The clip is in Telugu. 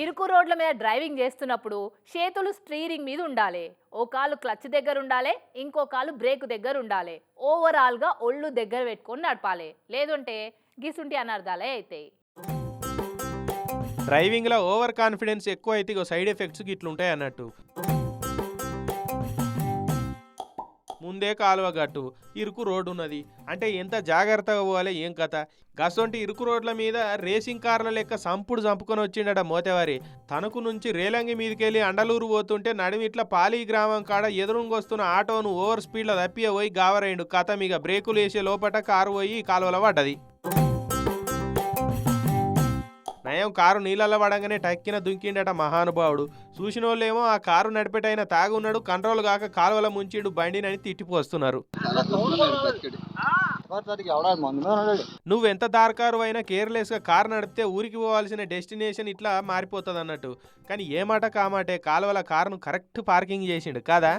ఇరుకు రోడ్ల మీద డ్రైవింగ్ చేస్తున్నప్పుడు చేతులు స్టీరింగ్ మీద ఉండాలి. ఓ కాలు క్లచ్ దగ్గర ఉండాలి, ఇంకో కాలు బ్రేక్ దగ్గర ఉండాలి. ఓవరాల్గా ఒళ్ళు దగ్గర పెట్టుకొని నడపాలి, లేదంటే గిసుంటి అనర్థాలే అవుతాయి. డ్రైవింగ్లో ఓవర్ కాన్ఫిడెన్స్ ఎక్కువ అయితే ఇగో సైడ్ ఎఫెక్ట్స్ ఇట్లుంటాయి అన్నట్టు. ముందే కాలువ గట్టు, ఇరుకు రోడ్డు ఉన్నది అంటే ఎంత జాగ్రత్తగా పోవాలి ఏం కథ. గసొంటి ఇరుకు రోడ్ల మీద రేసింగ్ కార్ల లెక్క సంపుడు చంపుకొని వచ్చిండట మోతేవారి. తణుకు నుంచి రేలంగి మీదకెళ్ళి అండలూరు పోతుంటే నడిమిట్ల పాలి గ్రామం కాడ ఎదురుంగొస్తున్న ఆటోను ఓవర్ స్పీడ్లో తప్పియ పోయి గావరైండు. కథ మీద బ్రేకులు వేసే లోపట కారు పోయి కాలువలో పడ్డది. నయం కారు నీళ్ళల్లో పడంగానే టక్కిన దుంకిండట మహానుభావుడు. చూసినోళ్ళేమో ఆ కారు నడిపేటైన తాగున్నాడు, కంట్రోల్ కాక కాలువల ముంచిండు బండినని తిట్టిపోస్తున్నారు. నువ్వెంత దార్కారు అయినా కేర్లెస్గా కారు నడిపితే ఊరికి పోవాల్సిన డెస్టినేషన్ ఇట్లా మారిపోతుంది అన్నట్టు. కానీ ఏ మాట కామాటే కాలువల కారును కరెక్ట్ పార్కింగ్ చేసిండు కదా.